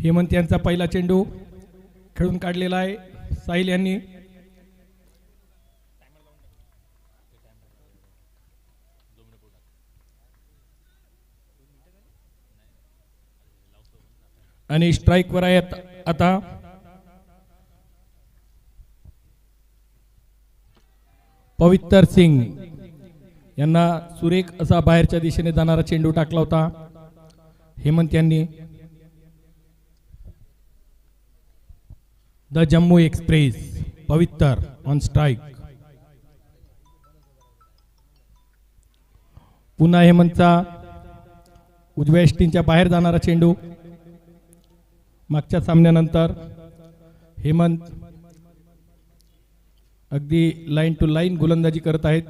हेमंत यांचा पहिला चेंडू खेळून काढलेला आहे साहिल यांनी. आणि स्ट्राइक वर आहेत आता पवित्र सिंग यांना सुरेख असा बाहेरच्या दिशेने जाणारा चेंडू टाकला होता हेमंत यांनी. द जम्मू एक्सप्रेस पवित्र ऑन स्ट्राइक. पुन्हा हेमंतचा उजव्या यष्टींच्या बाहेर जाणारा चेंडू. मागच्या सामन्यानंतर हेमंत अगदी लाईन टू लाईन गोलंदाजी करत आहेत.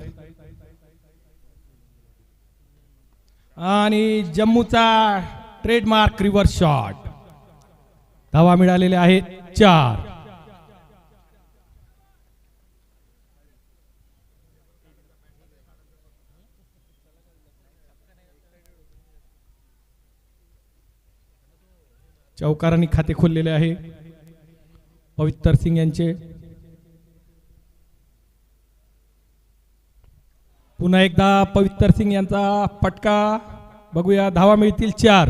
आणि जम्मूचा ट्रेडमार्क रिव्हर्स शॉट. धावा मिळालेल्या आहेत 4. चौकारांनी खाते खोललेले आहे पवित्र सिंग यांचे. पुन्हा एकदा पवित्र सिंग यांचा फटका बघूया. धावा मिळतील 4.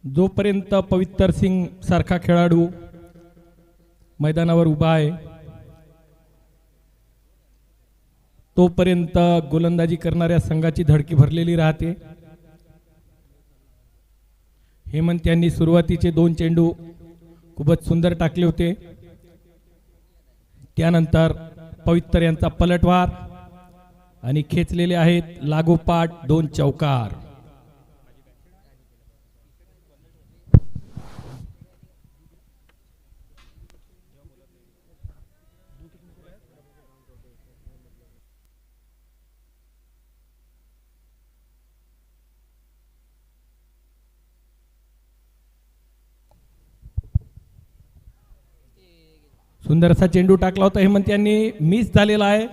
जोपर्यंत पवित्र सिंग सारखा खेळाडू मैदानावर उभा आहे तोपर्यंत गोलंदाजी करणाऱ्या संघाची धडकी भरलेली राहते. हेमंत यांनी सुरुवातीचे 2 चेंडू खूपच सुंदर टाकले होते. त्यानंतर पवित्र यांचा पलटवार आणि खेचलेले आहेत लागोपाठ 2 चौकार. सुंदर असा चेंडू टाकला होता हेमंत यांनी. मिस झालेला आहे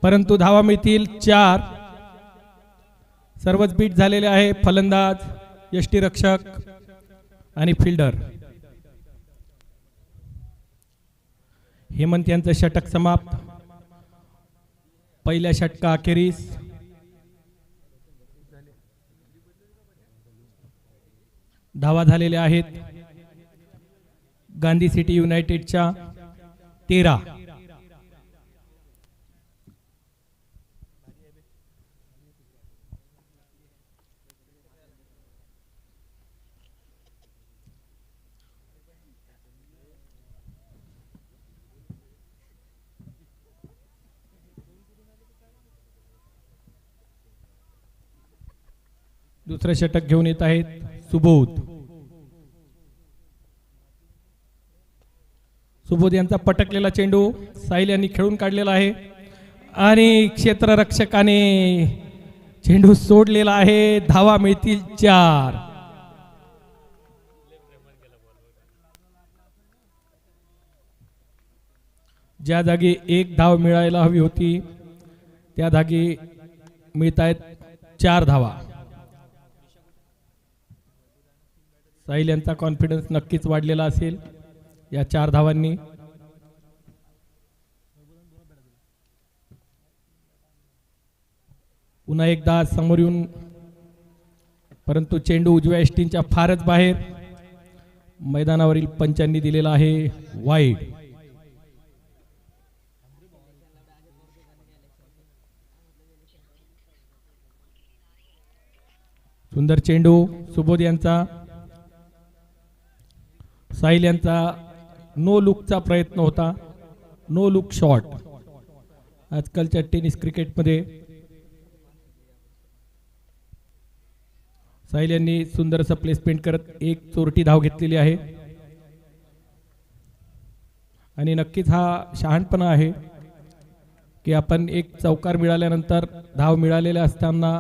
परंतु धावा मिळतील 4. सर्वच बीट झालेले आहे फलंदाज, यष्टीरक्षक आणि फिल्डर. हेमंत यांचं षटक समाप्त. पहिल्या षटका अखेरीस धावा झालेल्या आहेत गांधी सिटी युनायटेडच्या 13. दुसरे षटक घेऊन येत आहेत सुबोध. सुबोध यांचा पटकलेला चेंडू साहिल यांनी खेळून काढलेला आहे आणि क्षेत्ररक्षकाने चेंडू सोडलेला आहे. धावा मिळतील 4. ज्या जागी 1 धाव मिळायला हवी होती त्या जागी मिळत आहेत 4 धावा. साहिल यांचा कॉन्फिडन्स नक्कीच वाढलेला असेल या 4 धावांनी. पुन्हा एकदा समोर येऊन परंतु चेंडू उजव्या यष्टींच्या फारच बाहेर. मैदानावरील पंचांनी दिलेला आहे वाईड. सुंदर चेंडू सुबोध यांचा. साहिल यांचा नो लुकचा प्रयत्न होता. No look shot. आजकालच्या टेनिस क्रिकेटमध्ये साहिल यांनी सुंदर असं प्लेसमेंट करत 1 चोरटी धाव घेतलेली आहे आणि नक्कीच हा शहाणपणा आहे की आपण 1 चौकार मिळाल्यानंतर धाव मिळालेल्या असताना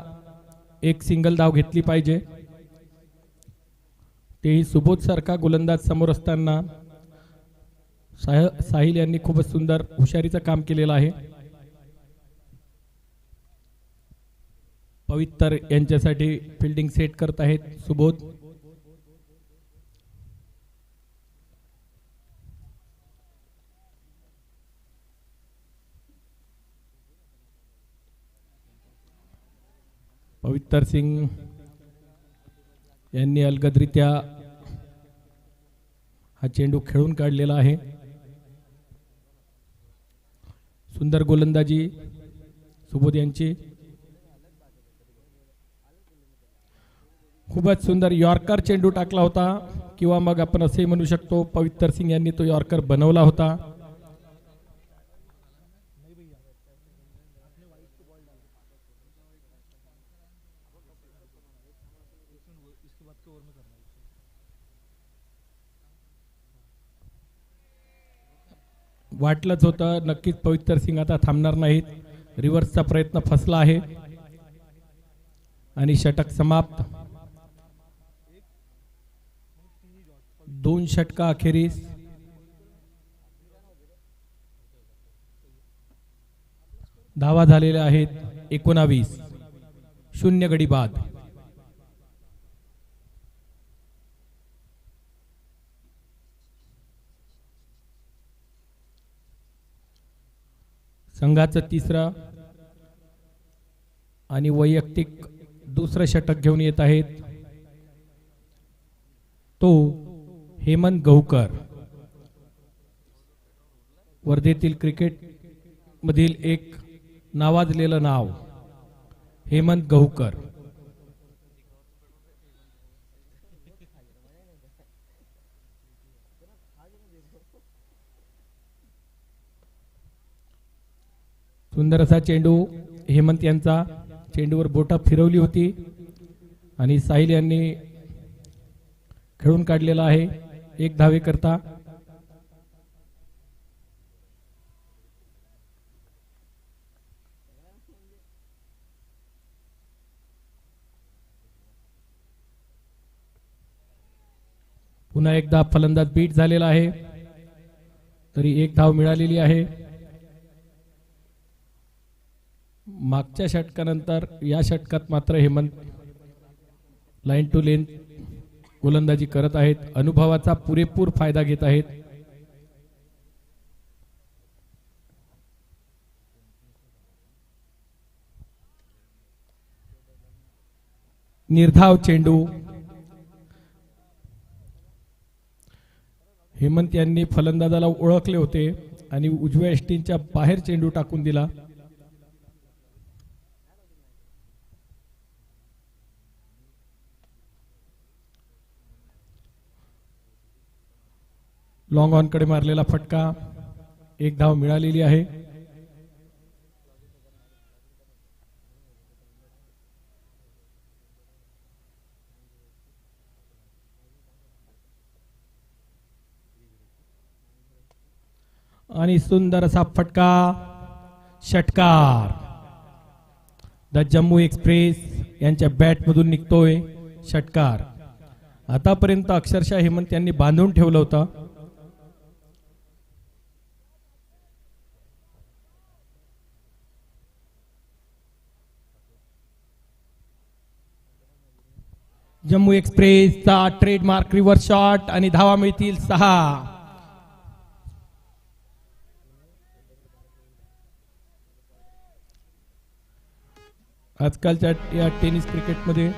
1 सिंगल धाव घेतली पाहिजे. तेही सुबोध सारखा गोलंदाज समोर असताना साहिल यांनी खूपच सुंदर हुशारीचं काम केलेलं आहे. पवित्र यांच्यासाठी फिल्डिंग सेट करत आहेत सुबोध. पवित्र सिंग यांनी अलगदरित्या हा चेंडू खेळून काढलेला आहे. सुंदर गोलंदाजी सुबोध यांची. खूपच सुंदर यॉर्कर चेंडू टाकला होता, किंवा मग आपण असे म्हणू शकतो पवित्र सिंग यांनी तो यॉर्कर बनवला होता. वाटलंच होतं नक्कीच पवित्र सिंग आता थांबणार नाहीत. रिव्हर्सचा प्रयत्न फसला आहे आणि षटक समाप्त. 2 षटका अखेरीस. धावा झालेल्या आहेत 19. 0 गडी बाद. संघाचं तिसरा आणि वैयक्तिक दुसरं षटक घेऊन येत आहेत तो हेमंत गहुकर. वर्धेतील क्रिकेट मधील एक नावाजलेलं नाव हेमंत गहुकर. सुंदर असा चेंडू हेमंत यांचा. चेंडूवर बोटा फिरवली होती आणि साहिल यांनी खेळून काढलेला आहे 1 धावे करता. पुन्हा एकदा फलंदाज बीट झालेला आहे, तरी 1 धाव मिळालेली आहे. मागच्या षटकानंतर या षटकात मात्र हेमंत लाईन टू लेन गोलंदाजी करत आहेत. अनुभवाचा पुरेपूर फायदा घेत आहेत. निर्धाव चेंडू. हेमंत यांनी फलंदाजाला ओळखले होते आणि उजव्या यष्टींच्या बाहेर चेंडू टाकून दिला. लॉंग ऑन कडे मारलेला फटका. 1 धाव मिळालेली आहे. आणि सुंदर असा फटका. षटकार. द जम्मू एक्सप्रेस यांच्या बॅट मधून निघतोय षटकार. आतापर्यंत अक्षरशः हेमंत यांनी बांधून ठेवलं होतं. जम्मू एक्सप्रेसचा ट्रेडमार्क रिव्हर्स शॉट आणि धावा मिळतील 6. आजकालच्या या टेनिस क्रिकेटमध्ये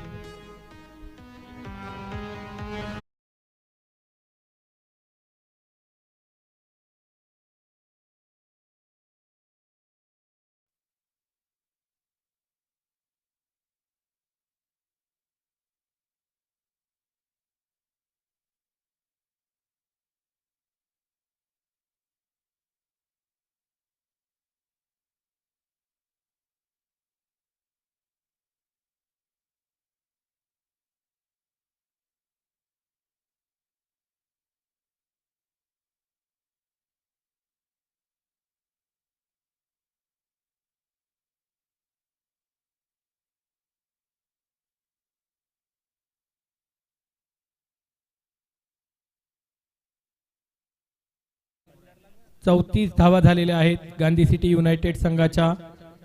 चौतीस धावा झालेल्या आहेत गांधी सिटी युनायटेड संघाच्या.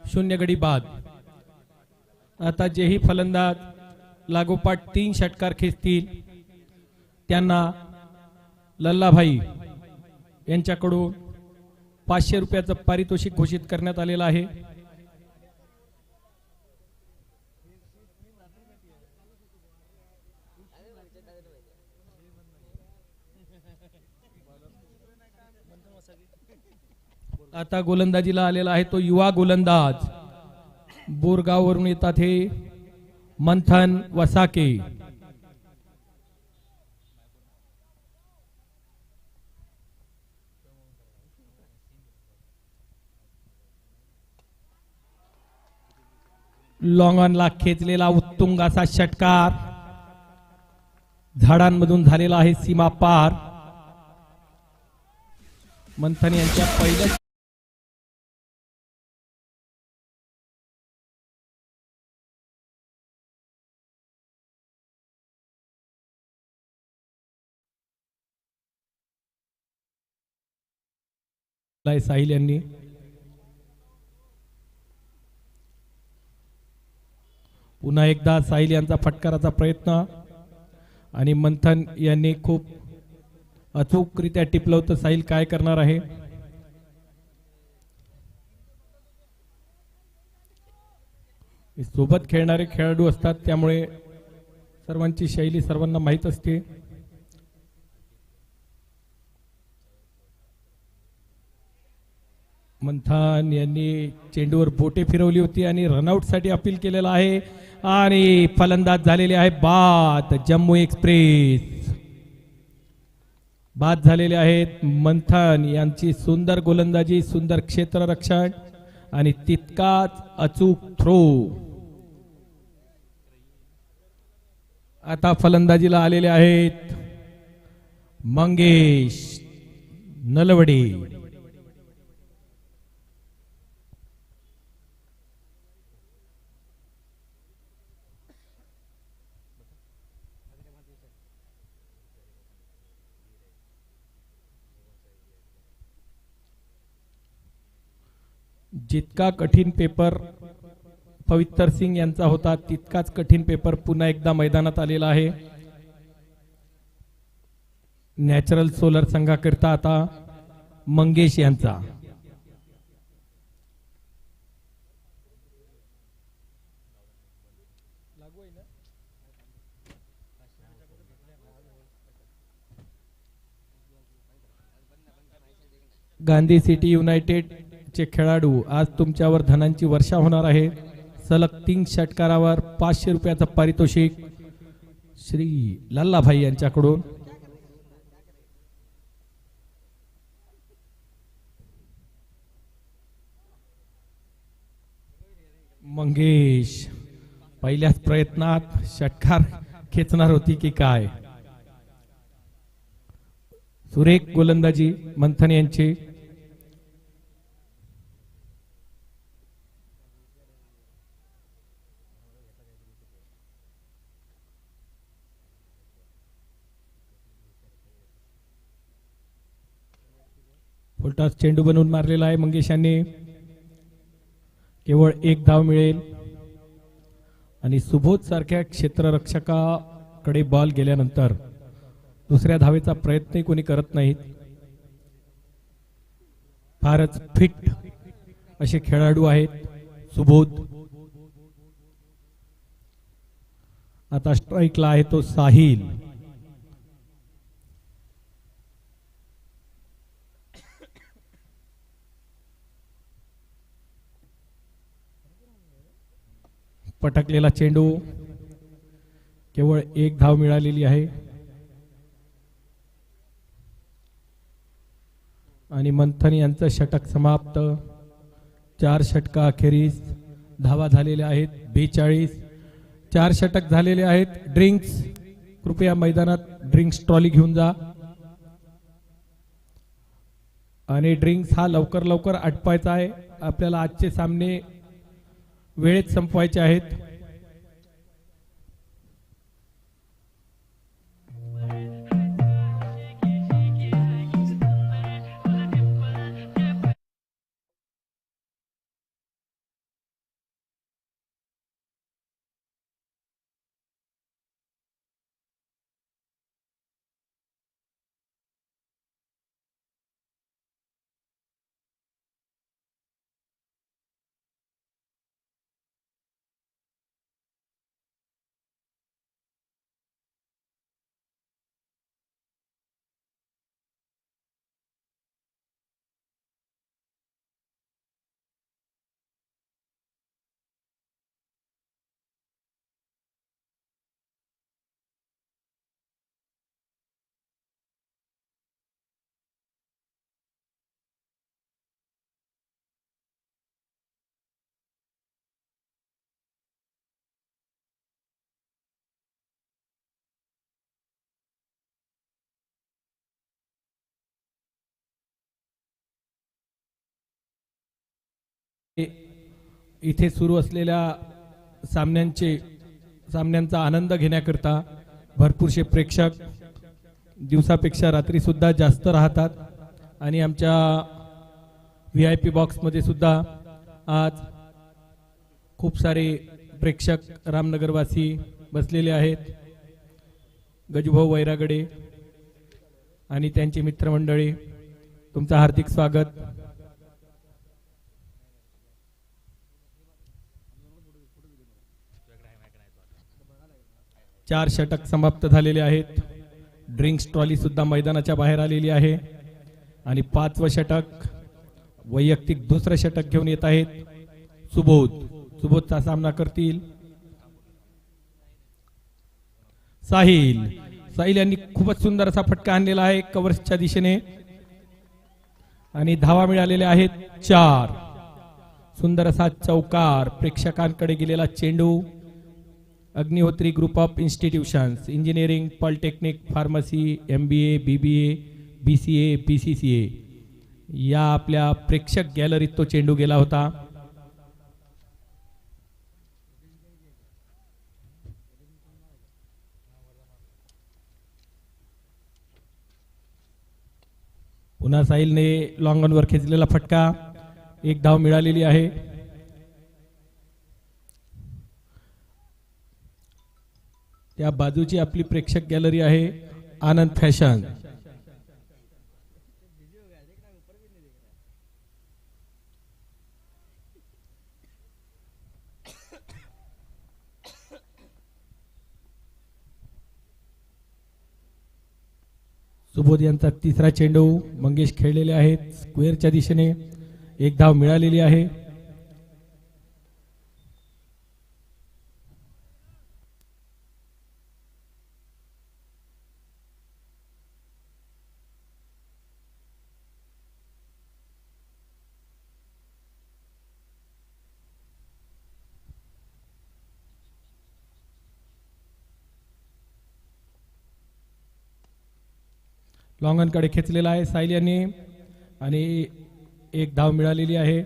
0 गडी बाद. आता जेही फलंदाज लागोपाठ 3 षटकार खेचतील त्यांना लल्लाभाई यांच्याकडून 500 रुपयाचं पारितोषिक घोषित करण्यात आलेलं आहे. आता गोलंदाजीला आलेला आहे तो युवा गोलंदाज बोरगाववरून येतात हे मंथन वसाके. लॉंग ऑनला खेचलेला उत्तुंग असा षटकार झाडांमधून झालेला आहे सीमा पार. मंथन यांच्या पहिल्या साहिल यांनी पुन्हा एकदा साहिल यांचा फटकाराचा प्रयत्न आणि मंथन यांनी खूप अचूकरित्या टिपलं होतं. साहिल काय करणार आहे? सोबत खेळणारे खेळाडू असतात त्यामुळे सर्वांची शैली सर्वांना माहीत असते. मंथन यांनी चेंडूवर बोटे फिरवली होती आणि रनआउट साठी अपील केलेला आहे आणि फलंदाज झालेले आहे बाद. जम्मू एक्सप्रेस बाद झालेले आहेत. मंथन यांची सुंदर गोलंदाजी, सुंदर क्षेत्ररक्षण आणि तितकाच अचूक थ्रो. आता फलंदाजीला आलेले आहेत मंगेश नलवडे. जितका कठीण पेपर पवित्र सिंग यांचा होता तितकाच कठीण पेपर पुन्हा एकदा मैदानात आलेला आहे. नॅचरल सोलर संघाकरिता आता मंगेश यांचा. गांधी सिटी युनायटेड चे खेळाडू आज तुमच्यावर धनांची वर्षा होणार आहे. सलग 3 षटकारावर 500 रुपयाचं पारितोषिक श्री लल्लाभाई यांच्याकडून. मंगेश पहिल्याच प्रयत्नात षटकार खेचणार होती की काय? सुरेख गोलंदाजी मंथन यांची. फुलटॉस चेंडू बनवून मारलेला आहे मंगेश यांनी. केवळ 1 धाव मिळेल आणि सुबोध सारख्या क्षेत्ररक्षकाकडे बॉल गेल्यानंतर दुसऱ्या धावेचा प्रयत्नही कोणी करत नाहीत. फारच फिट असे खेळाडू आहेत सुबोध. आता स्ट्राईकला आहे तो साहिल. पटकलेला चेंडू. केवळ 1 धाव मिळालेली आहे आणि मंथन यांचं षटक समाप्त. 4 षटका अखेरीस धावा झालेल्या आहेत 42. 4 षटक झालेले आहेत. ड्रिंक्स कृपया मैदानात ड्रिंक्स ट्रॉली घेऊन जा आणि ड्रिंक्स हा लवकर आटपायचा आहे. आपल्याला आजचे सामने वेळेत संपवायचे आहेत. इथे सुरू असलेल्या सामन्यांचा आनंद घेण्याकरता भरपूरसे प्रेक्षक दिवसापेक्षा रात्री सुद्धा जास्त राहतात आणि आमच्या VIP बॉक्समध्ये सुद्धा आज खूप सारे प्रेक्षक रामनगरवासी बसलेले आहेत. गजूभाऊ वैरागडे आणि त्यांची मित्रमंडळी, तुमचं हार्दिक स्वागत. चार षटक समाप्त झालेले आहेत. ड्रिंक्स ट्रॉली सुद्धा मैदानाच्या बाहेर आलेली आहे आणि 5वं षटक वैयक्तिक दुसरं षटक घेऊन येत आहेत. सुबोधचा सामना करतील साहिल यांनी खूपच सुंदर असा फटका आणलेला आहे कव्हर्सच्या दिशेने आणि धावा मिळालेल्या आहेत 4. सुंदर असा चौकार, प्रेक्षकांकडे गेलेला चेंडू. Agnihotri group of institutions, engineering, polytechnic, pharmacy, MBA, BBA, BCA, BCCA या आपल्या प्रेक्षक गॅलरीत तो चेंडू गेला होता. पुन्हा साहिलने लॉंग ऑनवर खेचलेला फटका. 1 धाव मिळालेली आहे. त्या बाजूची आपली प्रेक्षक गॅलरी आहे आनंद फॅशन. सुबोध यांचा तिसरा चेंडू मंगेश खेळलेले आहेत स्क्वेअरच्या दिशेने. 1 धाव मिळालेली आहे. लॉंगनकडे खेचलेला आहे साहिल यांनी आणि 1 धाव मिळालेली आहे.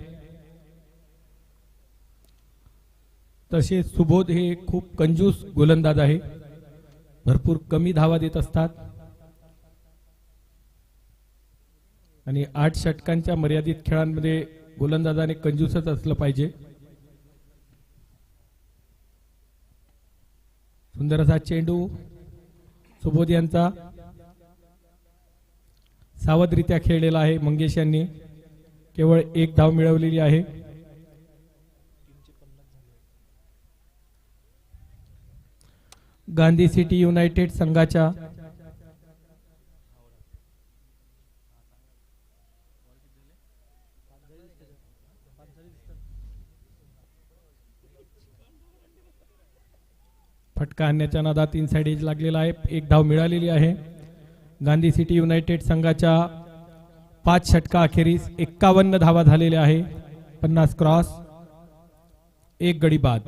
तसेच सुबोध हे खूप कंजूस गोलंदाज आहे, भरपूर कमी धावा देत असतात आणि 8 षटकांच्या मर्यादित खेळांमध्ये गोलंदाजाने कंजूसच असलं पाहिजे. सुंदर असा चेंडू सुबोध यांचा सावधरित्या खेळलेला आहे. मंगेश यांनी केवळ 1 धाव मिळवलेली आहे. गांधी सिटी युनायटेड संघाच्या फटका आणण्याच्या नादात इनसाइड एज लागलेला आहे. 1 धाव मिळालेली आहे. गांधी सिटी युनायटेड संघाच्या 5 षटका अखेरीस 51 धावा झालेल्या आहे. 50 क्रॉस, 1 गडी बाद.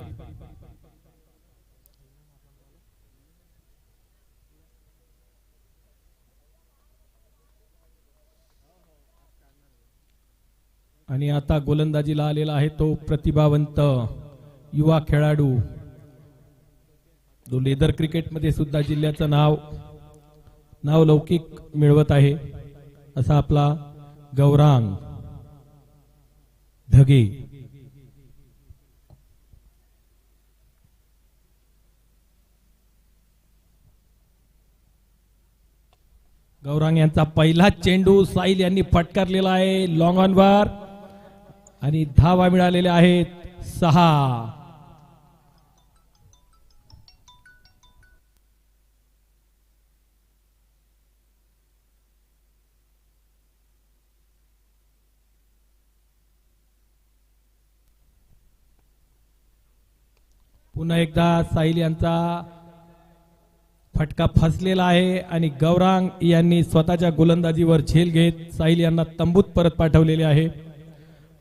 आणि आता गोलंदाजीला आलेला आहे तो प्रतिभावंत युवा खेळाडू, जो लेदर क्रिकेटमध्ये सुद्धा जिल्ह्याचं नाव लौकिक मिळवत आहे, असा आपला गौरांग ढगे. गौरांग यांचा पहिला चेंडू साहिल यांनी फटकारलेला आहे लॉंग ऑनवर आणि धावा मिळालेल्या आहेत 6. पुन्हा एकदा साहिल यांचा फटका फसलेला आहे आणि गौरांग यांनी स्वतःच्या गोलंदाजीवर झेल घेत साहिल यांना तंबूत परत पाठवलेले आहे.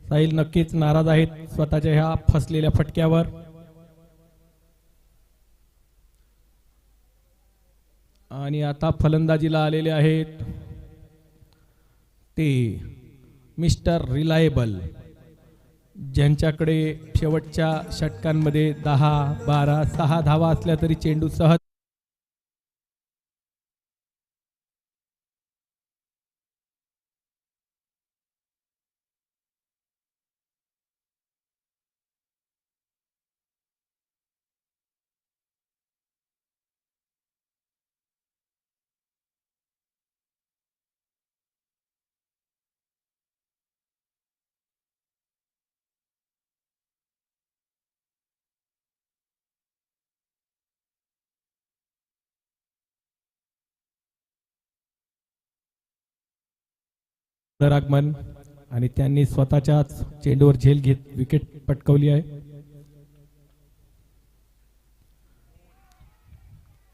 साहिल नक्कीच नाराज आहेत स्वतःच्या ह्या फसलेल्या फटक्यावर. आणि आता फलंदाजीला आलेले आहेत ते मिस्टर रिलायबल ज्यांच्याकडे शेवटच्या षटकांमध्ये 10, 12, 6 धावा असल्या तरी चेंडू सहज पुनरागमन आणि त्यांनी स्वतःच्याच चेंडूवर झेल घेत विकेट पटकावली आहे.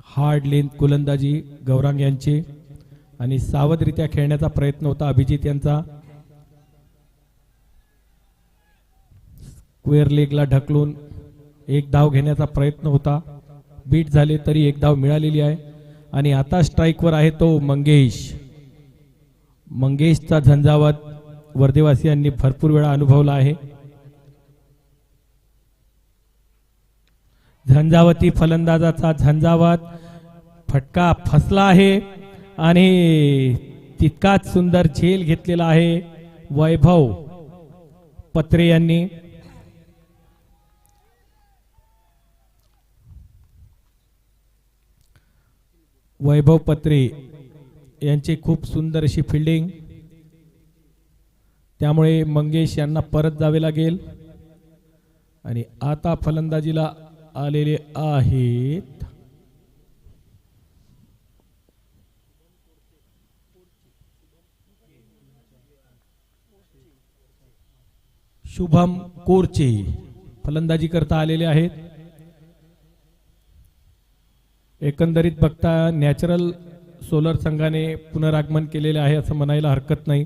हार्ड लेंथ गोलंदाजी गौरांग यांची आणि सावधरित्या खेळण्याचा प्रयत्न होता अभिजित यांचा. स्क्वेअर लेगला ढकलून एक धाव घेण्याचा प्रयत्न होता. बीट झाले तरी एक धाव मिळालेली आहे आणि आता स्ट्राईकवर आहे तो मंगेशचा झंझावात वर्धेवासियांनी भरपूर वेळा अनुभवला आहे. झंझावती फलंदाजाचा झंझावात फटका फसला आहे आणि तितकाच सुंदर झेल घेतलेला आहे वैभव पत्रे यांनी. वैभव पत्रे यांची खूप सुंदर अशी फिल्डिंग, त्यामुळे मंगेश यांना परत जावे लागेल. आणि आता फलंदाजीला आलेले आहेत शुभम कोरचे, फलंदाजी करता आलेले आहेत. एकंदरीत बघता नॅचरल सोलर संघाने पुनरागमन केलेले आहे असं म्हणायला हरकत नाही.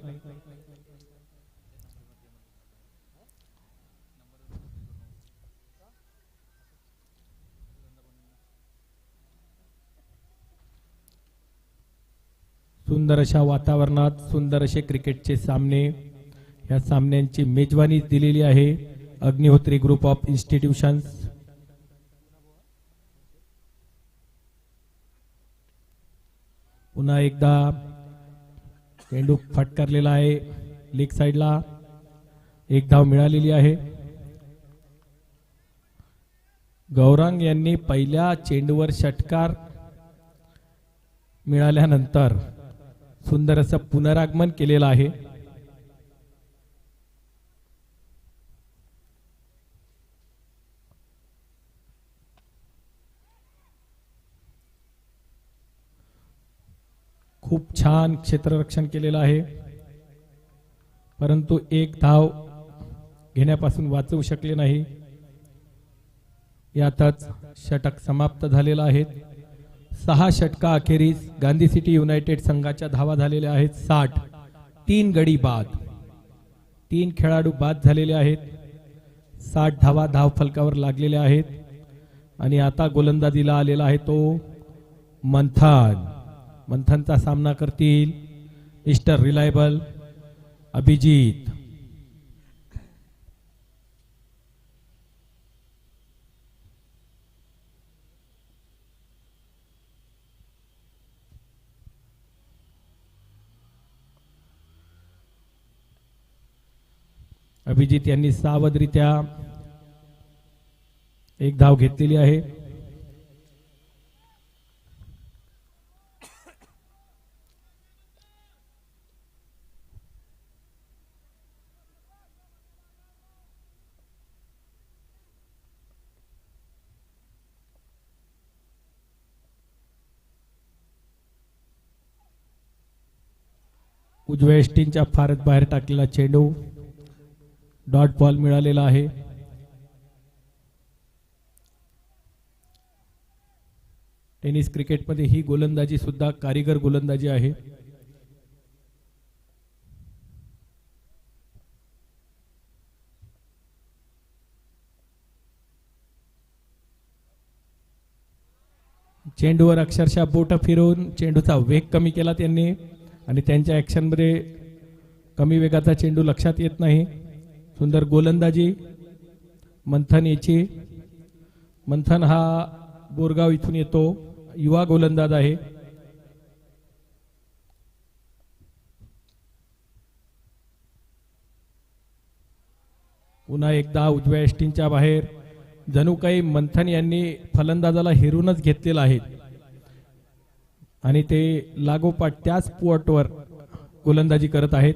सुंदर अशा वातावरणात सुंदर असे क्रिकेटचे सामने, या सामन्यांची मेजवानी दिलेली आहे अग्निहोत्री ग्रुप ऑफ इन्स्टिट्यूशन्स. पुन्हा एकदा चेंडू फटकारलेला आहे लेग साइडला, एक धाव मिळालेली आहे. गौरांग यांनी पहिल्या चेंडूवर षटकार मिळाल्यानंतर सुंदर असं पुनरागमन केलेलं आहे. खूप छान क्षेत्ररक्षण केलेलं आहे, परंतु एक धाव घेण्यापासून वाचवू शकले नाही. यातच षटक समाप्त झालेला आहे. 6 षटका अखेरीस गांधी सिटी युनायटेड संघाच्या धावा झालेल्या आहेत 60. 3 गडी बाद, 3 खेळाडू बाद झालेले आहेत. 60 धावा धाव फलकावर लागलेल्या आहेत. आणि आता गोलंदाजीला आलेला आहे तो मंथनचा सामना करतील मिस्टर रिलायबल अभिजित. अभिजित यांनी सावधरित्या एक धाव घेतलेली आहे. उजव्या एस्टीनच्या फारच बाहेर टाकलेला चेंडू, डॉट बॉल मिळालेला आहे. टेनिस क्रिकेटमध्ये ही गोलंदाजी सुद्धा कारीगर गोलंदाजी आहे. चेंडूवर अक्षरशः बोट फिरवून चेंडूचा वेग कमी केला त्यांनी आणि त्यांच्या ॲक्शनमध्ये कमी वेगाचा चेंडू लक्षात येत नाही. सुंदर गोलंदाजी मंथन याची. मंथन हा बोरगाव इथून येतो, युवा गोलंदाज आहे. पुन्हा एकदा उजव्या एष्टींच्या बाहेर. जणू काही मंथन यांनी फलंदाजाला हेरूनच घेतलेला आहे आणि ते लागोपाठ त्याच स्पॉटवर गोलंदाजी करत आहेत.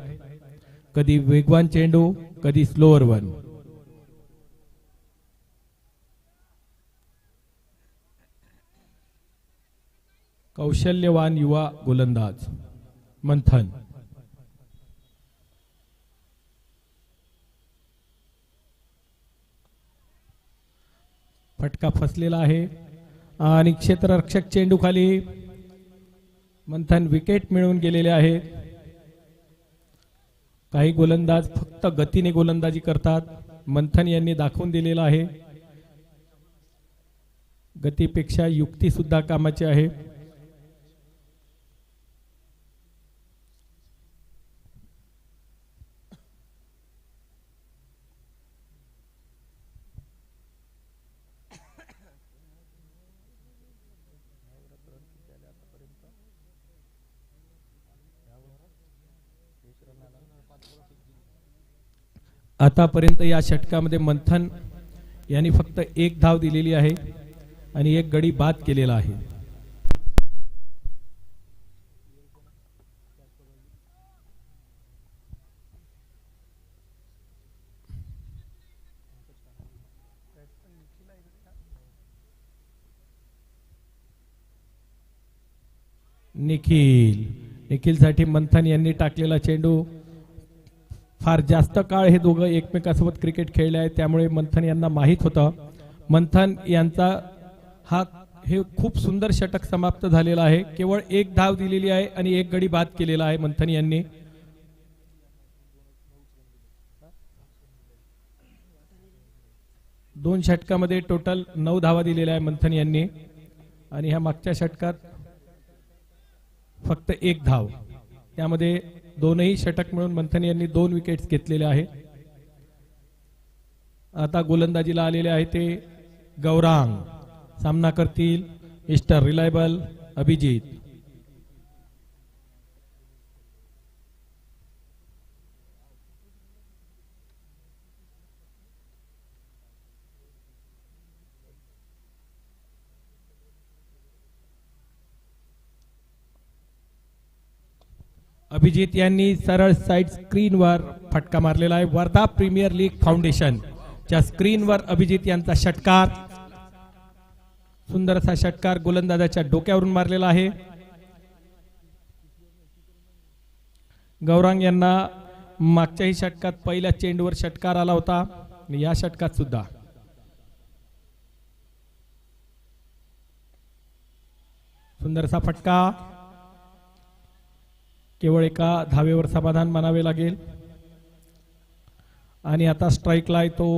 कधी वेगवान चेंडू, कधी स्लोअर वन. कौशल्यवान युवा गोलंदाज मंथन. फटका फसलेला आहे आणि क्षेत्ररक्षक चेंडू खाली. मंथन विकेट मिळवून गेलेले आहेत. काही गोलंदाज फक्त गतीने गोलंदाजी करतात, मंथन यांनी दाखवून दिलेला आहे गतीपेक्षा युक्ती सुद्धा कामाची आहे. आतापर्यंत या षटकामध्ये मंथन यांनी फक्त एक धाव दिलेली आहे आणि एक गडी बाद केलेला आहे. निखिलसाठी मंथन यांनी टाकलेला चेंडू. फार जास्त काळ हे दोघं एकमेकांसोबत क्रिकेट खेळले आहेत, त्यामुळे मंथन यांना माहीत होतं. मंथन यांचा हे खूप सुंदर षटक समाप्त झालेला आहे. केवळ एक धाव दिलेली आहे आणि एक गडी बाद केलेला आहे मंथन यांनी. दोन षटकामध्ये टोटल 9 धावा दिलेल्या आहे मंथन यांनी आणि ह्या मागच्या षटकात फक्त एक धाव. त्यामध्ये दोनही षटक मिळून मंथन यांनी 2 विकेट्स घेतलेले आहेत. आता गोलंदाजीला आलेले आहे ते गौरांग. सामना करतील मिस्टर रिलायबल अभिजित. अभिजित यांनी सरळ साइड स्क्रीनवर फटका मारलेला आहे. वर्धा प्रीमियर लीग फाउंडेशन च्या स्क्रीनवर अभिजित यांचा षटकार. सुंदर असा षटकार गोलंदाजाच्या डोक्यावरून मारलेला आहे. गौरांग यांना मागच्याही षटकात पहिल्या चेंडूवर षटकार आला होता आणि या षटकात सुद्धा. सुंदर असा फटका. केवळ एका धावेवर समाधान मानावे लागेल आणि आता स्ट्राइकला येतो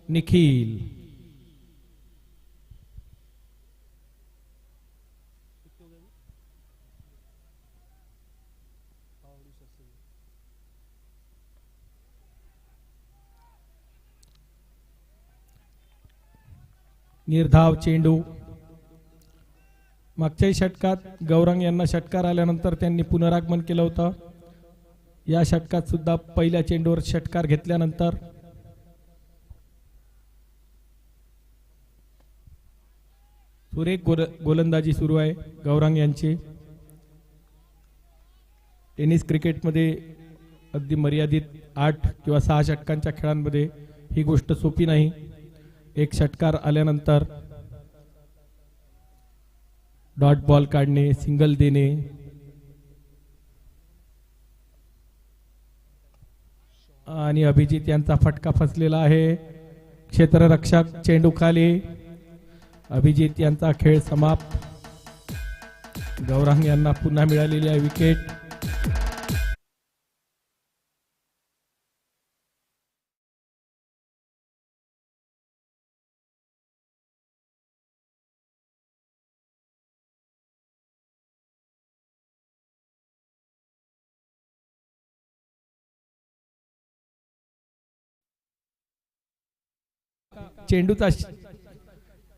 निखिल. निर्धाव चेंडू. मागच्याही षटकात गौरांग यांना षटकार आल्यानंतर त्यांनी पुनरागमन केलं होतं. या षटकात सुद्धा पहिल्या चेंडूवर षटकार घेतल्यानंतर सुरेख गोलंदाजी सुरू आहे गौरांग यांची. टेनिस क्रिकेटमध्ये अगदी मर्यादित 8 किंवा 6 षटकांच्या खेळांमध्ये ही गोष्ट सोपी नाही. एक षटकार आल्यानंतर डॉट बॉल काढणे, सिंगल देणे. आणि अभिजित यांचा फटका फसलेला आहे. क्षेत्ररक्षक चेंडू खाली. अभिजित यांचा खेळ समाप्त. गौरांग यांना पुन्हा मिळालेली आहे विकेट. चेंडूचा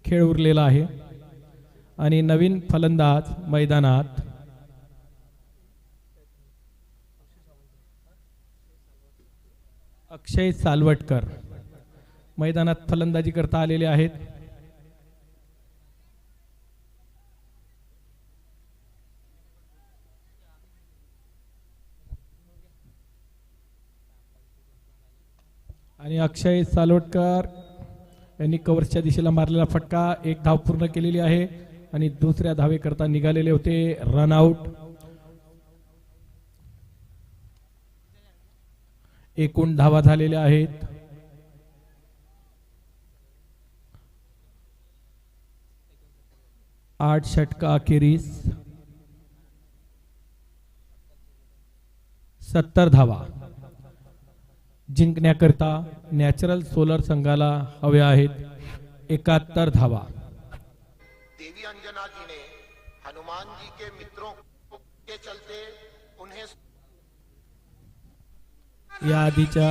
खेळ उरलेला आहे आणि नवीन फलंदाज मैदानात अक्षय सालवटकर मैदानात फलंदाजी करता आलेले आहेत. आणि अक्षय सालवटकर यांनी कव्हरच्या दिशेला मारलेला फटका, एक धाव पूर्ण केलेली आहे आणि दुसऱ्या धावेकरता निघालेले होते. रनआउट. एकूण धावा झालेल्या आहेत 8 षटका अखेरीस 70 धावा जिंकण्याकरता नॅचरल सोलर संघाला हव्या आहेत. 71 धावा. देवी अंजना जी ने हनुमान जी के मित्रों के चलते उन्हें या आधीच्या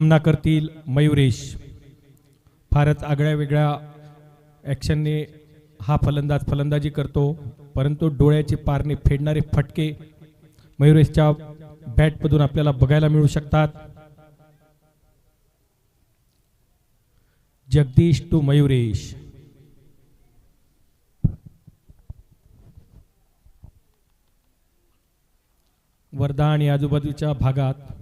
सामना करतील मयुरेश. फारच आगळ्या वेगळ्या ॲक्शनने हा फलंदाज फलंदाजी करतो, परंतु डोळ्याचे पारणे फेडणारे फटके मयुरेशच्या बॅटमधून आपल्याला बघायला मिळू शकतात. जगदीश टू मयुरेश. वर्धा आणि आजूबाजूच्या भागात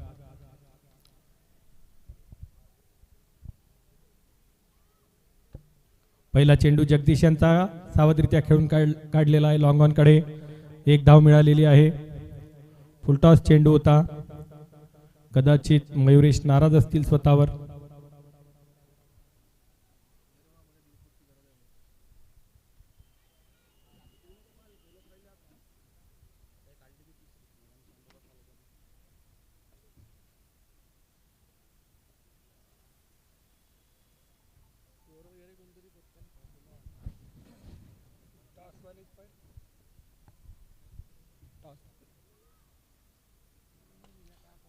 पहिला चेंडू जगदीश यांचा सावधरित्या खेळून काढलेला आहे. लॉंग ऑन कडे एक धाव मिळालेली आहे. फुलटॉस चेंडू होता. कदाचित मयुरेश नाराज असतील स्वतःवर.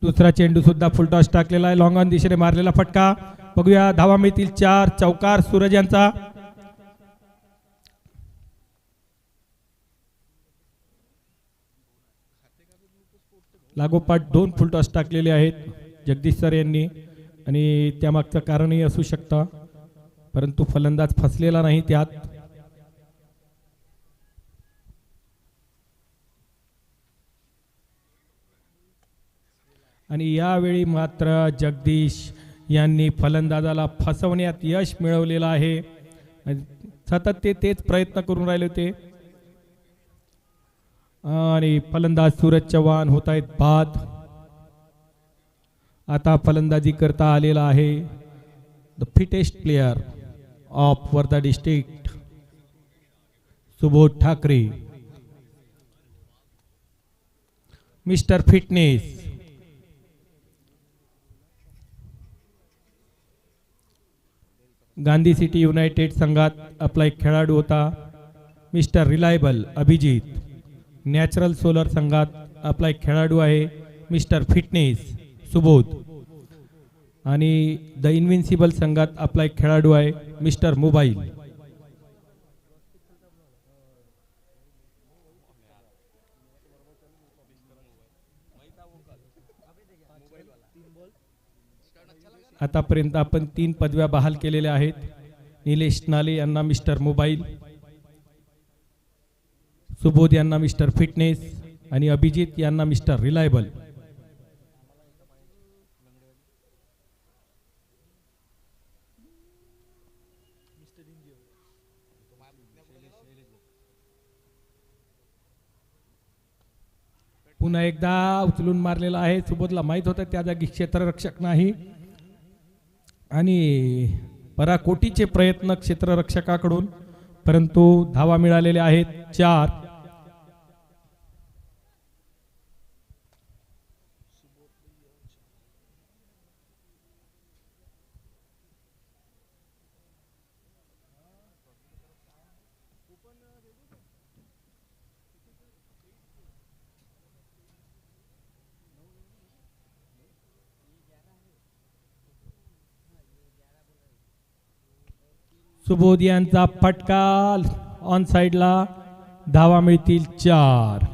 दुसरा चेंडू सुद्धा फुलटॉस टाकलेला आहे. लॉंग ऑन दिशेने मारलेला फटका. बघूया धावा मिळतील 4. चौकार सूरज यांचा. लागोपाठ 2 फुलटॉस टाकलेले आहेत जगदीश सर यांनी आणि त्यामागचं कारणही असू शकतं, परंतु फलंदाज फसलेला नाही त्यात. आणि यावेळी मात्र जगदीश यांनी फलंदाजाला फसवण्यात यश मिळवलेलं आहे. सतत तेच प्रयत्न करून राहिले होते आणि फलंदाज सूरज चव्हाण होत आहेत बाद. आता फलंदाजी करता आलेला आहे the fittest player of Wardha district Subodh Thackeray, mister fitness. Gandhi city United संघात आपला एक खेळाडू होता mister reliable Abhijit. Natural solar संघात आपला एक खेळाडू आहे मिस्टर फिटनेस सुबोध. आणि द इन्व्हिन्सिबल संघात आपला एक खेळाडू आहे मिस्टर मोबाईल. आतापर्यंत आपण 3 पदव्या बहाल केलेल्या आहेत. निलेश नाले यांना मिस्टर मोबाईल, सुबोध यांना मिस्टर फिटनेस आणि अभिजित यांना मिस्टर रिलायबल. पुन्हा एकदा उचलून मारलेला आहे. सुबोधला माहित होतं त्या जागी क्षेत्ररक्षक नाही आणि पराकोटीचे प्रयत्न क्षेत्ररक्षकाकडून, परंतु धावा मिळालेल्या आहेत 4. सुबोध यांचा फटका ऑन साइडला. धावा मिळतील 4.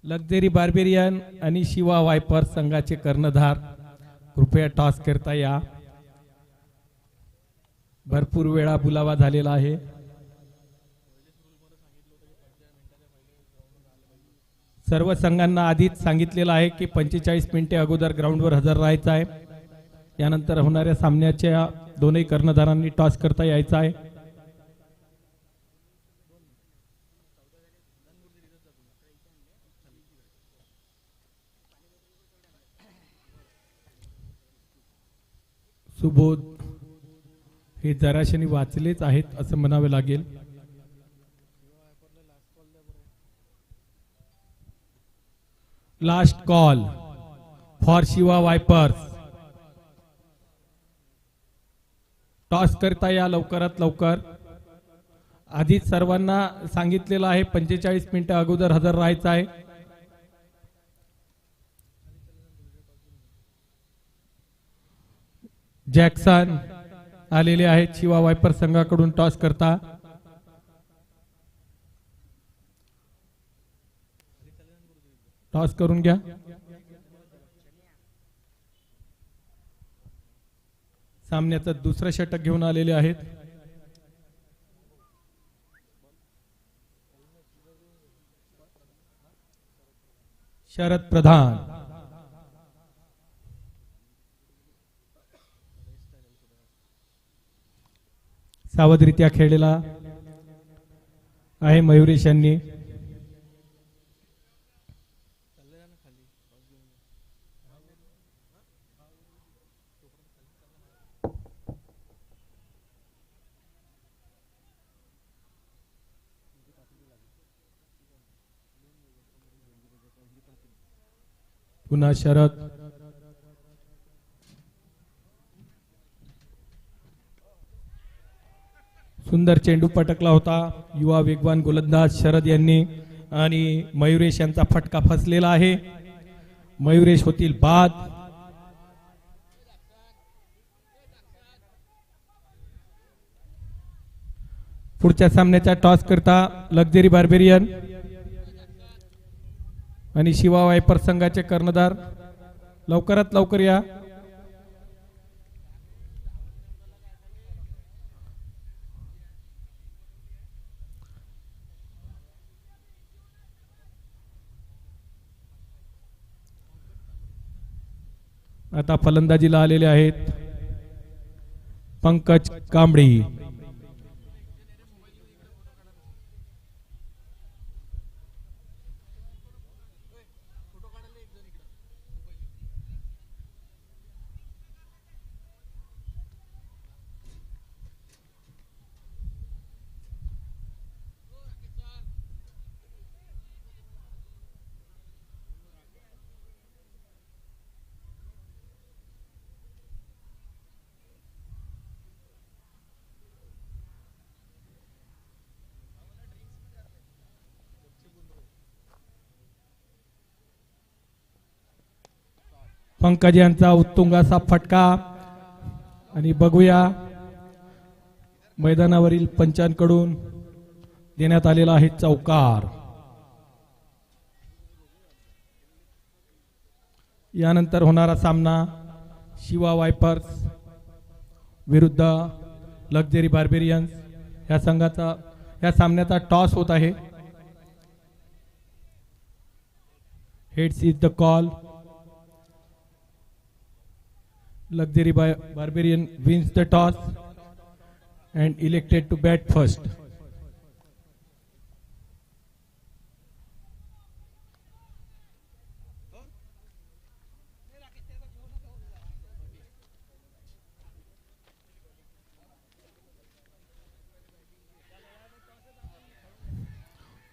लक्झरी बार्बेरियन आणि शिवा वायपर संघाचे कर्णधार कृपया टॉस करता या. भरपूर वेळा बुलावा झालेला आहे. सर्व संघांना आधीच सांगितलेलं आहे की 45 मिनिटे अगोदर ग्राउंडवर हजर राहायचं आहे. यानंतर होणाऱ्या सामन्याच्या दोनही कर्णधारांनी टॉस करता यायचा आहे. सुबोध हे जराशनी वाचलेच आहेत असं म्हणावे लागेल. Last call for Shiva wipers. Toss करता या लवकरात लवकर. आधीच सर्वांना सांगितलेलं आहे 45 मिनिटं अगोदर हजर राहायचं आहे. जॅक्सन आलेले आहेत शिवा वायपर संघाकडून टॉस करता. टॉस करून घ्या. सामन्याचं दुसरं षटक घेऊन आलेले आहेत. शरद प्रधान सावधरित्या खेळलेला आहे मयुरेश यांनी. पुन्हा शरद. सुंदर चेंडू पटकला होता युवा वेगवान गोलंदाज शरद यांनी आणि मयुरेश यांचा फटका फसलेला आहे. मयुरेश होतील बाद. पुढच्या सामन्याचा टॉस करता लक्झरी बार्बेरियन आणि शिवा वायपर संघाचे कर्णधार लवकरात लवकर या. आता फलंदाजीला आलेले आहेत पंकज कांबळी. पंकज यांचा उत्तुंग असा फटका आणि बघूया मैदानावरील पंचांकडून देण्यात आलेला आहे चौकार. यानंतर होणारा सामना शिवा वायपर्स विरुद्ध लक्झरी बार्बेरियन्स या सामन्याचा टॉस होत आहे. Heads is the call. Luxury Barbarian wins the toss and elected to bat first.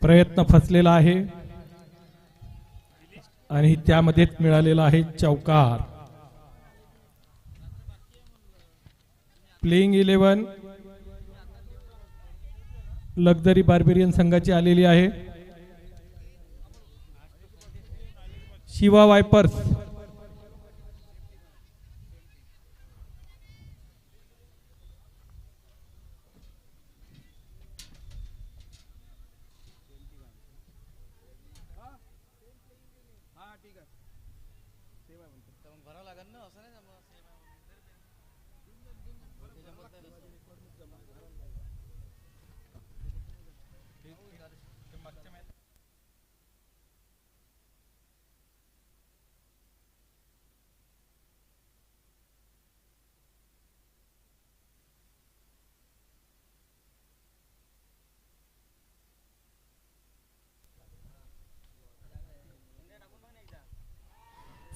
प्रयत्न फसलेला आहे आणि त्यामध्येच मिळालेला आहे चौकार. प्लेइंग 11 लक्झरी बार्बेरियन संघाची आलेली आहे. शिवा वायपर्स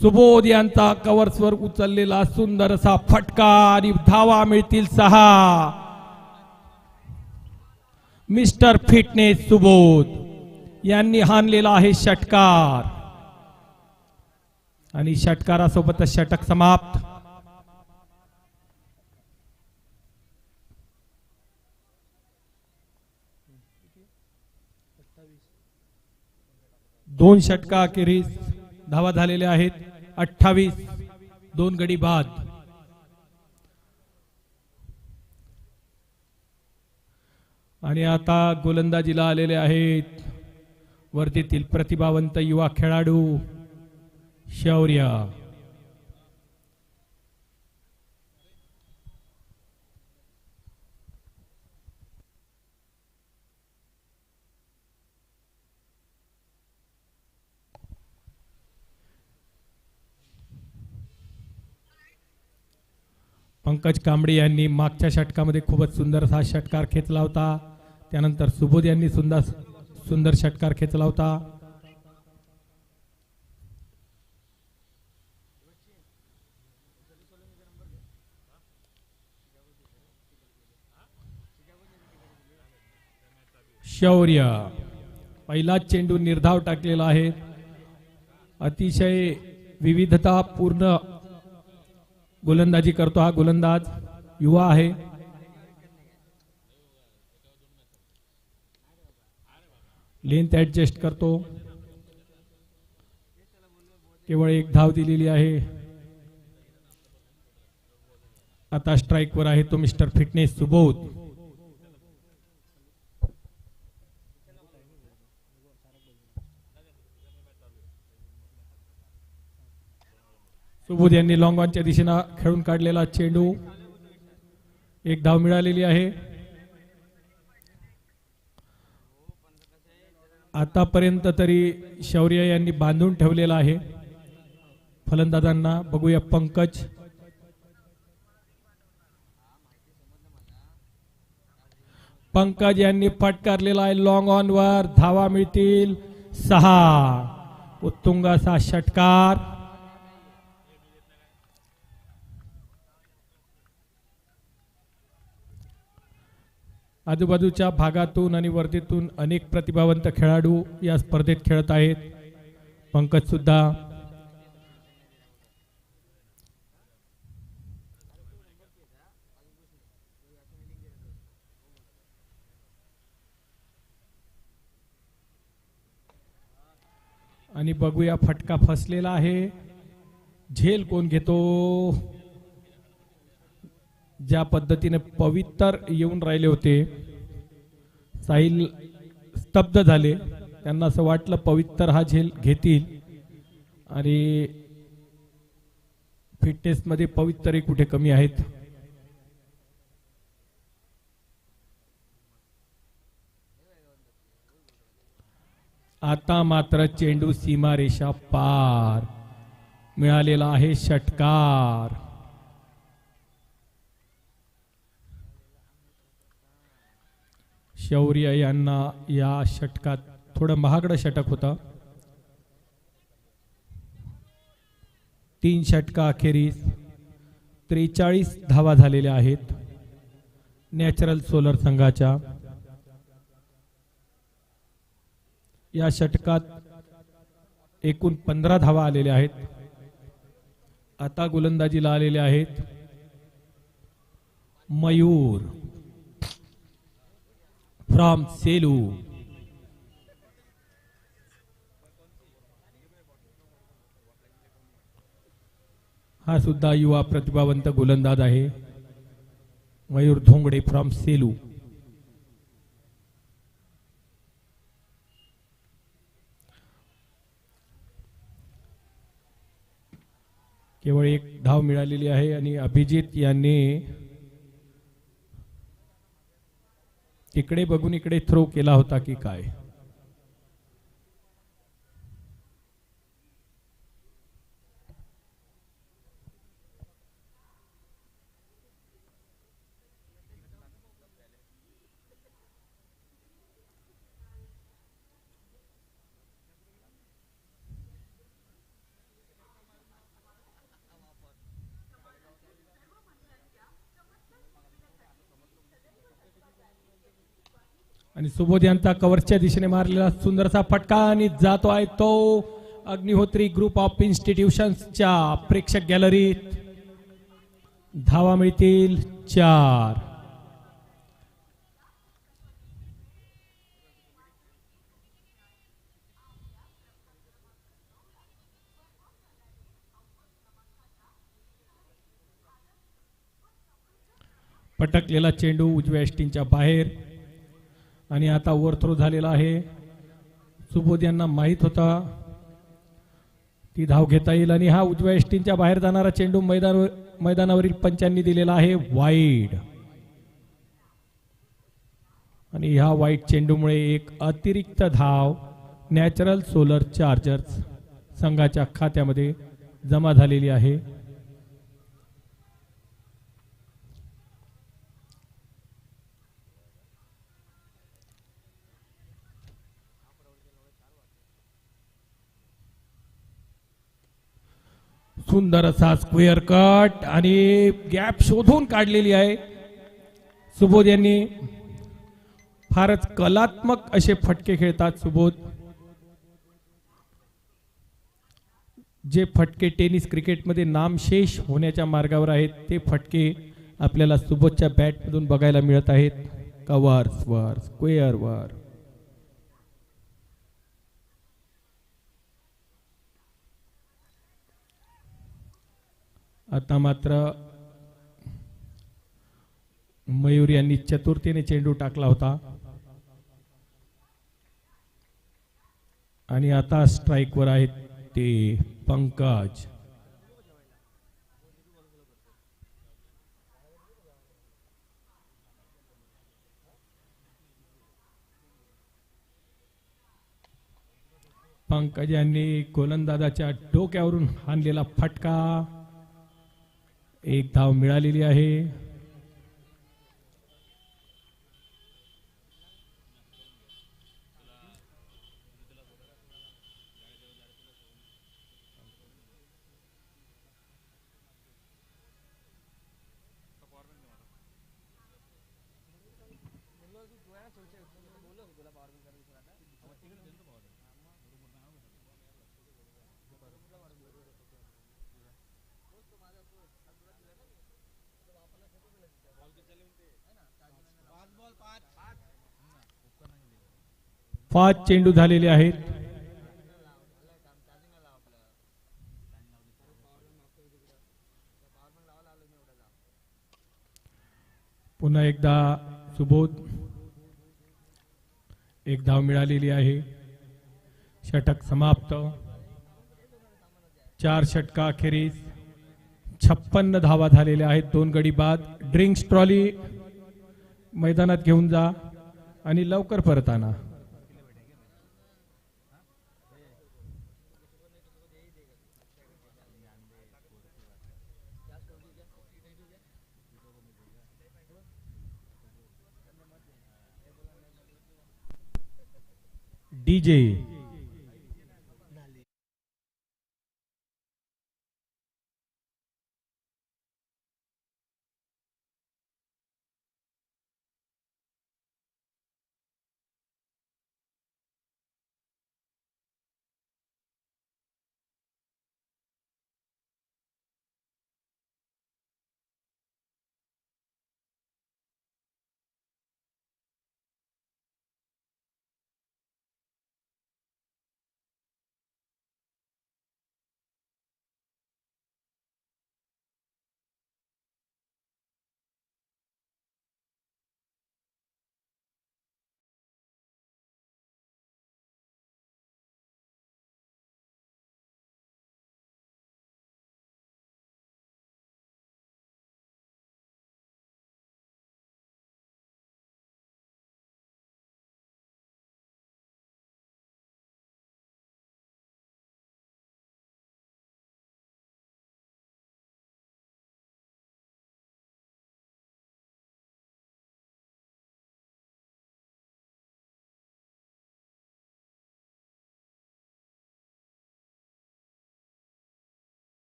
सुबोध यांचा कव्हर्सवर उचललेला सुंदर असा फटका आणि धावा मिळतील 6. मिस्टर फिटनेस सुबोध यांनी हाणलेला आहे षटकार आणि षटकारासोबत षटक समाप्त. 2 षटका अखेरीस धावा झालेल्या आहेत. 28 2 गडी बाद. आणि आता गोलंदाजीला आलेले आहेत वर्धेतील प्रतिभावंत युवा खेळाडू शौर्य. पंकज कांबळे यांनी मागच्या षटकामध्ये खूपच सुंदर असा षटकार खेचला होता. त्यानंतर सुबोध यांनी सुंदर षटकार खेचला होता. शौर्य पहिला चेंडू निर्धाव टाकलेला आहे. अतिशय विविधता पूर्ण गोलंदाजी करतो हा गोलंदाज. युवा आहे. लेंथ ऍडजस्ट करतो. केवळ 1 धाव दिलेली आहे. आता स्ट्राईकवर आहे तो मिस्टर फिटनेस सुबोध. सुबोध यांनी लॉंग ऑनच्या दिशेनं खेळून काढलेला चेंडू. 1 धाव मिळालेली आहे. आतापर्यंत तरी शौर्य यांनी बांधून ठेवलेला आहे फलंदाजांना. बघूया पंकज. पंकज यांनी फटकारलेला आहे लॉंग ऑन वर. धावा मिळतील 6. उत्तुंग असा षटकार. आजूबाजूच्या भागातून आणि वर्धेतून अनेक प्रतिभावंत खेळाडू या स्पर्धेत खेळत आहेत. पंकज सुद्धा. आणि बघूया फटका फसलेला आहे. झेल कोण घेतो. ज्या पद्धतीने पवित्र येऊन राहिले होते साहिल स्तब्ध झाले. त्यांना असं वाटलं पवित्र हा झेल घेतील आणि फिटनेस मध्ये पवित्रही कुठे कमी आहेत. आता मात्र चेंडू सीमारेषा पार. मिळालेला आहे षटकार. शौर्य यांना या षटकात थोडं महागडं षटक होतं. 3 षटका अखेरीस 43 धावा झालेल्या आहेत नॅचरल सोलर संघाच्या. या षटकात एकूण 15 धावा आलेल्या आहेत. आता गोलंदाजीला आलेले आहेत मयूर फ्रॉम सेलू. हा सुद्धा युवा प्रतिभावंत गोलंदाज आहे मयूर धोंगडे फ्रॉम सेलू. केवळ 1 धाव मिळालेली आहे आणि अभिजित यांनी तिकडे बघून इकडे थ्रो केला होता की काय. आणि सुबोध यांचा कव्हरच्या दिशेने मारलेला सुंदरसा फटका आणि जातो आहे तो अग्निहोत्री ग्रुप ऑफ इन्स्टिट्यूशन्सच्या प्रेक्षक गॅलरीत. धावा मिळतील 4. पटकलेला चेंडू उजव्या यष्टींच्या बाहेर आणि आता ओव्हरथ्रो झालेला आहे. सुबोध यांना माहीत होता ती धाव घेता येईल आणि हा उजव्या यष्टींच्या बाहेर जाणारा चेंडू मैदानावरील पंचांनी दिलेला आहे वाईड. आणि ह्या वाईड चेंडूमुळे एक अतिरिक्त धाव नॅचरल सोलर चार्जर्स संघाच्या खात्यामध्ये जमा झालेली आहे. सुंदर असा स्क्वेअर कट आणि गॅप शोधून काढलेली आहे. सुबोध यांनी फारच कलात्मक असे फटके खेळतात. सुबोध जे फटके टेनिस क्रिकेटमध्ये नामशेष होण्याच्या मार्गावर आहेत ते फटके आपल्याला सुबोधच्या बॅटमधून बघायला मिळत आहेत. कव्हर्स वर, स्क्वेअर वर. आता मात्र मयूर यांनी चतुर्थीने चेंडू टाकला होता आणि आता स्ट्राईकवर आहेत ते पंकज. पंकज यांनी गोलंदाजाच्या डोक्यावरून हाणलेला फटका. एक धाव मिळालेली आहे. पाच चेंडू झालेले आहेत. पुन्हा एकदा सुबोध. एक धाव मिळालेली आहे. षटक समाप्त. 4 षटका अखेरीस 56 धावा झालेल्या आहेत. 2 गडी बाद. ड्रिंक्स ट्रॉली मैदानात घेऊन जा आणि लवकर परत आणा. डीजे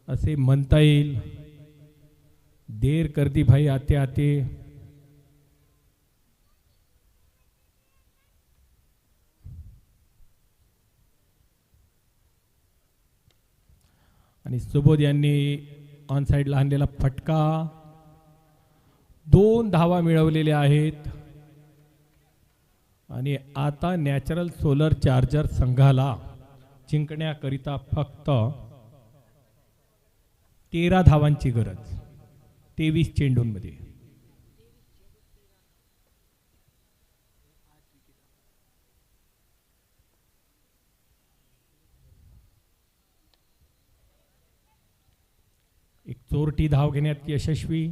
असे म्हणता येईल. देर कर दी भाई आते आते. आणि सुबोध यांनी ऑन साइडला आणलेला फटका, 2 धावा मिळवलेल्या आहेत आणि आता नॅचरल सोलर चार्जर संघाला जिंकण्याकरिता फक्त 13 धावांची गरज 23 चेंडूंमध्ये. एक चोरटी धाव घेण्यात यशस्वी.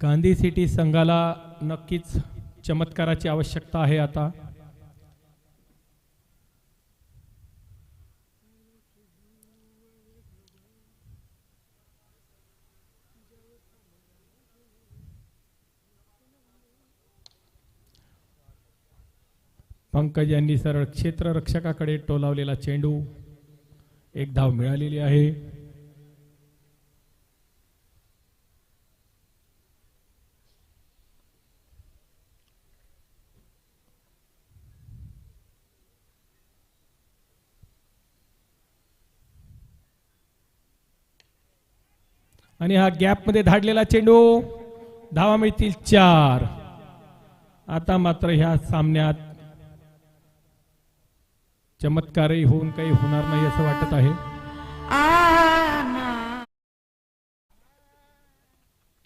गांधी सिटी संघाला नक्कीच चमत्काराची आवश्यकता आहे आता. पंकज यांनी सरळ क्षेत्ररक्षकाकडे टोलावलेला चेंडू, 1 धाव मिळालेली आहे. आणि हा गॅप मध्ये धाडलेला चेंडू, धावा मिळतील 4. आता मात्र ह्या सामन्यात चमत्कारही होऊन काही होणार नाही असं वाटत आहे.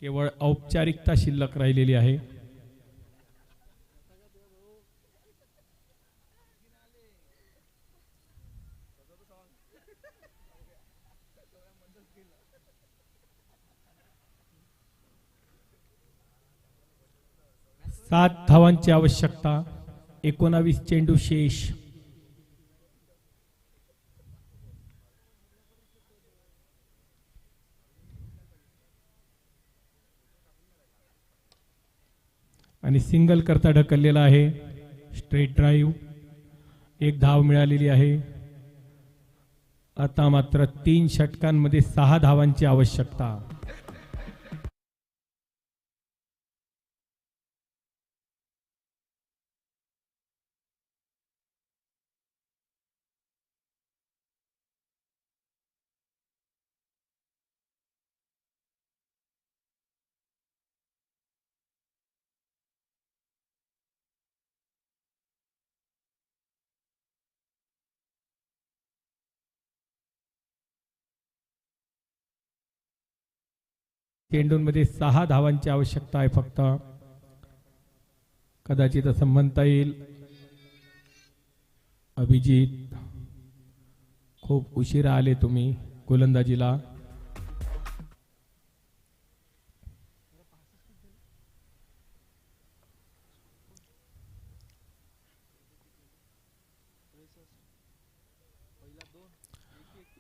केवळ औपचारिकता शिल्लक राहिलेली आहे. सात धावांची आवश्यकता, 19 चेंडू शेष. आणि सिंगल करता ढकललेला आहे. स्ट्रेट ड्राईव्ह, 1 धाव मिळालेली आहे. आता मात्र 3 षटकांमध्ये 6 धावांची आवश्यकता. चेंडूंमध्ये 6 धावांची आवश्यकता आहे फक्त. कदाचित असं म्हणता येईल अभिजित, खूप उशिरा आले तुम्ही गोलंदाजीला.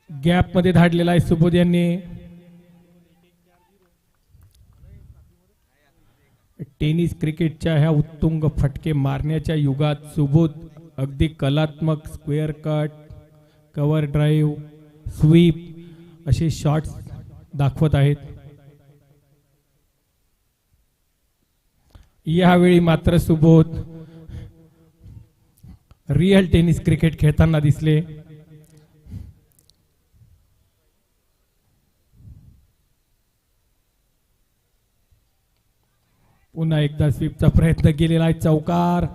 गॅप मध्ये धाडलेला आहे सुबोध यांनी. टेनिस क्रिकेटच्या ह्या उत्तुंग फटके मारण्याच्या युगात सुबोध अगदी कलात्मक square cut, cover drive, sweep असे शॉट्स दाखवत आहेत. यावेळी मात्र सुबोध रिअल टेनिस क्रिकेट खेळताना दिसले. पुन्हा एकदा स्वीपचा प्रयत्न केलेला आहे, चौकार.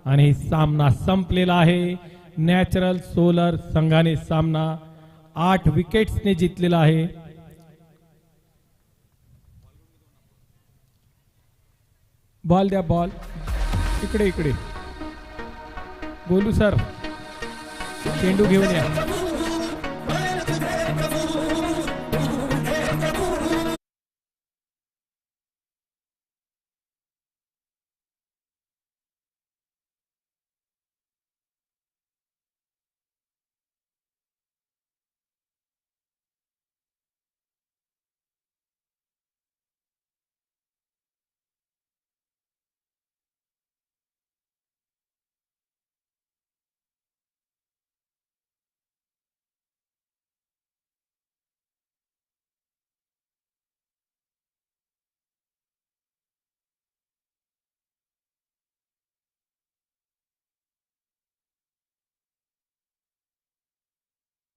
आणि सामना संपलेला आहे. नॅचरल सोलर संघाने सामना 8 विकेट्सने जिंकलेला आहे. बॉल द्या, बॉल इकडे इकडे. बोलू सर, चेंडू घेऊन या.